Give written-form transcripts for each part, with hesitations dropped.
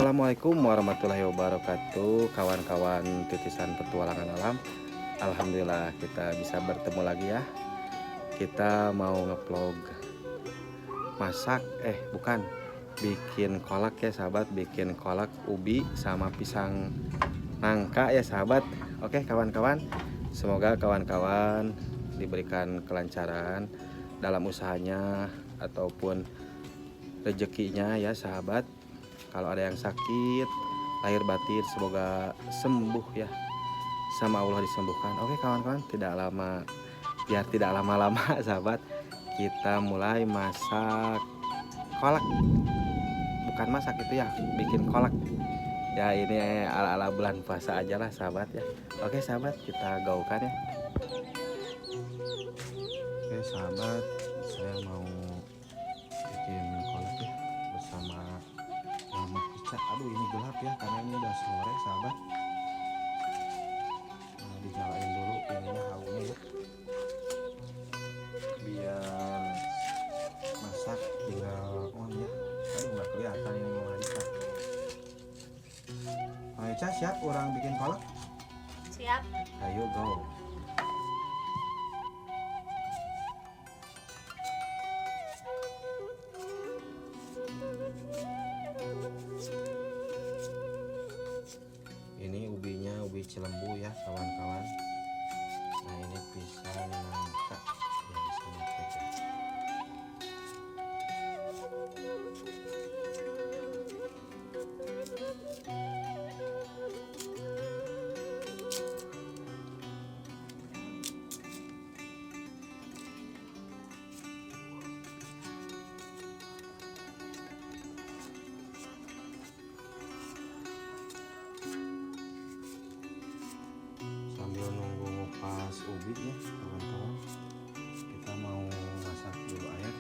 Assalamualaikum warahmatullahi wabarakatuh, kawan-kawan titisan petualangan alam. Alhamdulillah kita bisa bertemu lagi ya. Kita mau ngevlog masak, bukan, bikin kolak ya sahabat. Bikin kolak ubi sama pisang nangka ya sahabat. Oke kawan-kawan, semoga kawan-kawan diberikan kelancaran dalam usahanya ataupun rezekinya ya sahabat. Kalau ada yang sakit lahir batin semoga sembuh ya, sama Allah disembuhkan. Oke kawan-kawan, biar tidak lama-lama sahabat, kita mulai masak kolak. Bukan masak itu ya, bikin kolak ya. Ini ala-ala bulan puasa aja lah sahabat ya. Oke sahabat, kita gaulkan ya. Oke sahabat, saya mau bikin kolak ya bersama Mama Ica. Aduh ini gelap ya karena ini udah sore sahabat. Nah, dinyalain dulu ininya haunya ya, biar masak tinggal on ya. Aduh nggak kelihatan ini Mama Ica. Mama Ica siap orang bikin kolak? Siap. Ayo go. Ini ubinya ubi cilembu ya kawan-kawan. Nah ini pisang nangka yang bisa pakai. Sambil nunggu ngupas ubi ya kawan-kawan, kita mau masak dulu air.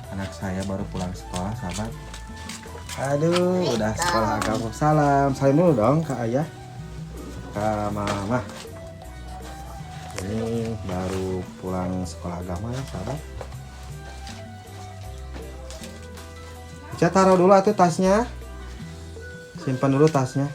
Anak saya baru pulang sekolah sahabat. Aduh udah sekolah agama. Salam dulu dong ke ayah, ke mama. Ini baru pulang sekolah agama ya sahabat. Ica taruh dulu atuh tasnya, simpan dulu tasnya.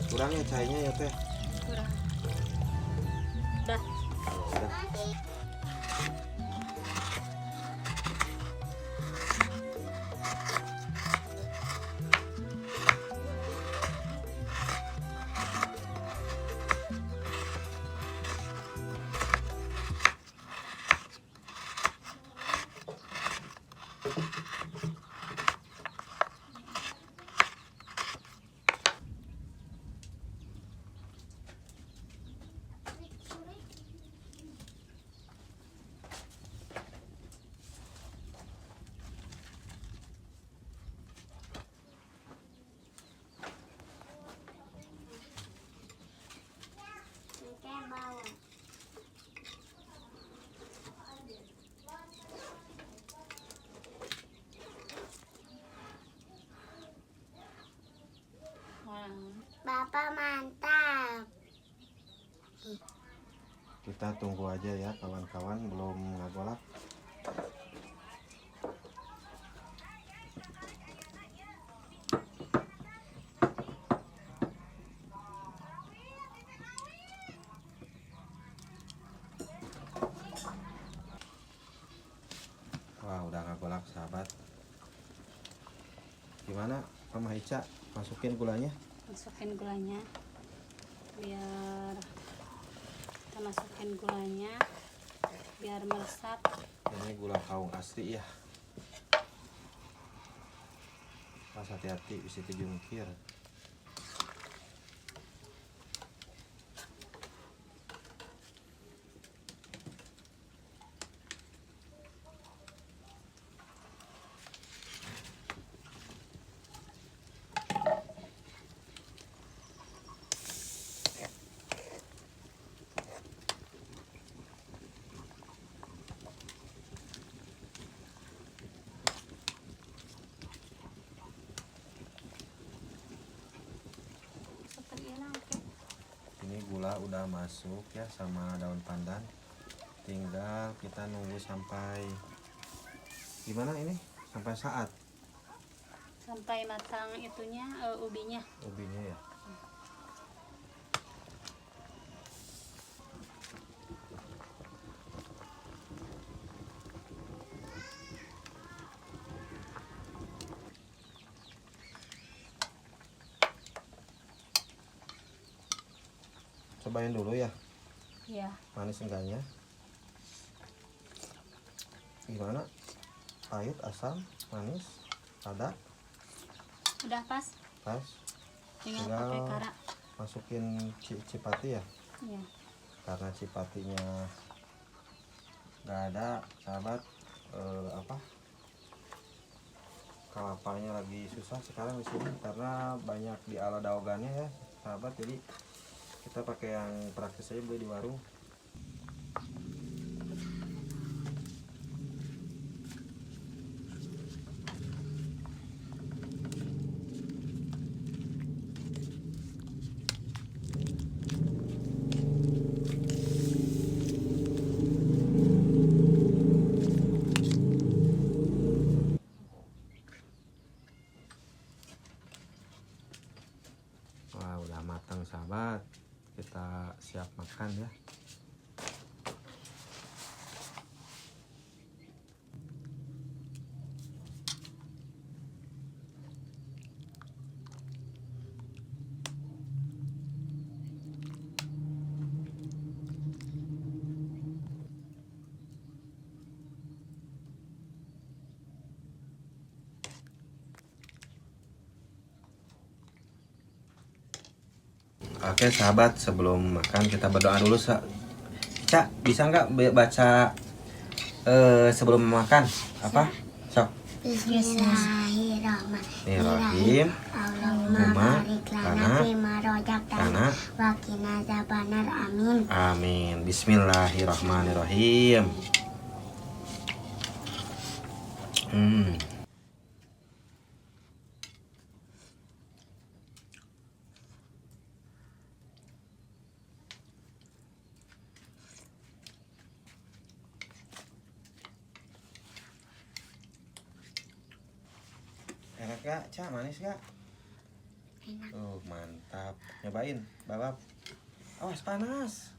Kurangnya cainya ya teh. Kurang. Udah. Udah. Bapak mantap. Kita tunggu aja ya kawan-kawan, belum ngagolak. Wah, udah ngagolak sahabat. Gimana Mama Ica, masukin gulanya? Masukin gulanya. Biar kita masukin gulanya biar meresap. Ini gula kaung asli ya. Pas hati-hati bisa dijungkir. Ini gula udah masuk ya sama daun pandan. Tinggal kita nunggu sampai gimana ini? Sampai saat Sampai matang itunya, ubinya. ubinya ya. Cobain dulu ya. Iya. Manis enggaknya? Gimana? Pahit, asam, manis, ada? Udah pas. Pas. Tinggal pakai kara. Masukin cipati ya. Iya. Karena cipatinya nggak ada, sahabat. Kelapanya lagi susah sekarang di sini karena banyak di ala daogannya ya, sahabat. Jadi kita pakai yang praktis aja, beli di warung. Wah, udah matang sahabat. Kita siap makan ya. Oke sahabat, sebelum makan kita berdoa dulu. Cak, bisa nggak baca sebelum makan? Apa? Sok. Bismillahirrahmanirrahim. Allahumma barik lana fima razaqtana wa qina adzabannar. Amin. Amin. Bismillahirrahmanirrahim. Enak gak, Cak? Manis gak? Enak. Mantap. Nyobain, babab. Awas panas.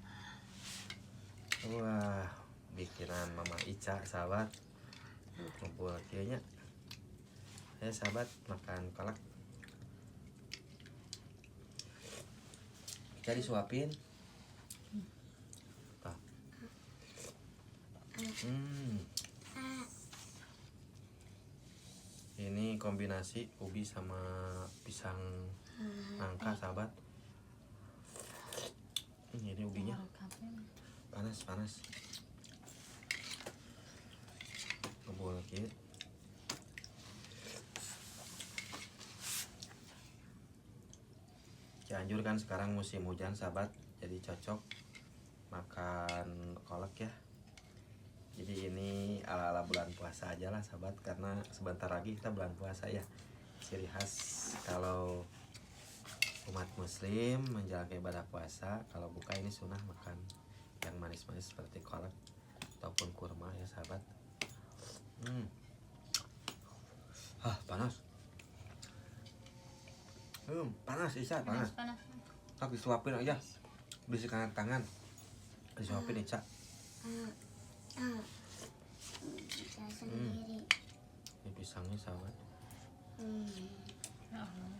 Wah, bikinan Mama Ica, sahabat. Ngumpul kieunya. Ayo sahabat, makan kolak. Ica disuapin. Tuh. Ini kombinasi ubi sama pisang nangka, sahabat. Ini ubinya panas. Ngebul kieu. Cianjur kan sekarang musim hujan, sahabat. Jadi cocok makan kolak ya. Jadi ini ala-ala bulan puasa aja lah, sahabat, karena sebentar lagi kita bulan puasa ya. Ciri khas kalau umat muslim menjalankan ibadah puasa, kalau buka ini sunnah makan yang manis-manis seperti kolak ataupun kurma ya, sahabat. Panas. Panas Ica, panas. Tak disuapin aja. Bisikan tangan. Disuapin Ica. Bisa sendiri. Ini pisangnya, sahabat. Ya Allah,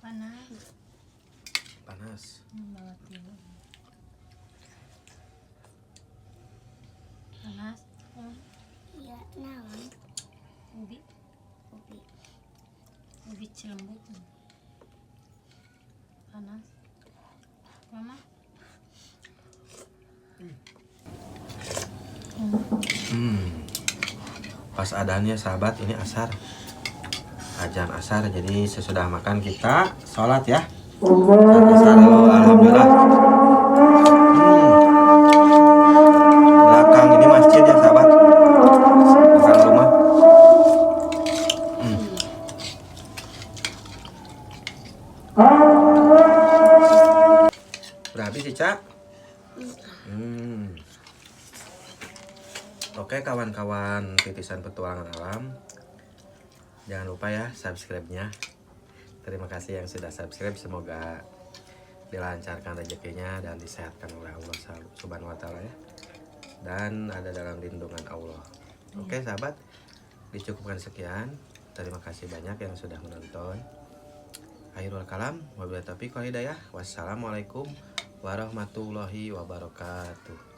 panas. Panas. Panas. Iya, naon? Ubi cilembut. Panas. Mama. Pas adanya, sahabat, ini asar. Ajan asar, jadi sesudah makan kita sholat ya. Asar dulu, alhamdulillah. Belakang ini masjid ya, sahabat. Belakang rumah. Berhabis sih, Cak? Oke kawan-kawan titisan petualangan alam, jangan lupa ya subscribe-nya. Terima kasih yang sudah subscribe, semoga dilancarkan rezekinya dan disehatkan oleh Allah Subhanahu wa Ta'ala ya, dan ada dalam lindungan Allah. Oke sahabat, dicukupkan sekian. Terima kasih banyak yang sudah menonton. Akhirul kalam, wabillahi taufiq wal hidayah. Wassalamualaikum warahmatullahi wabarakatuh.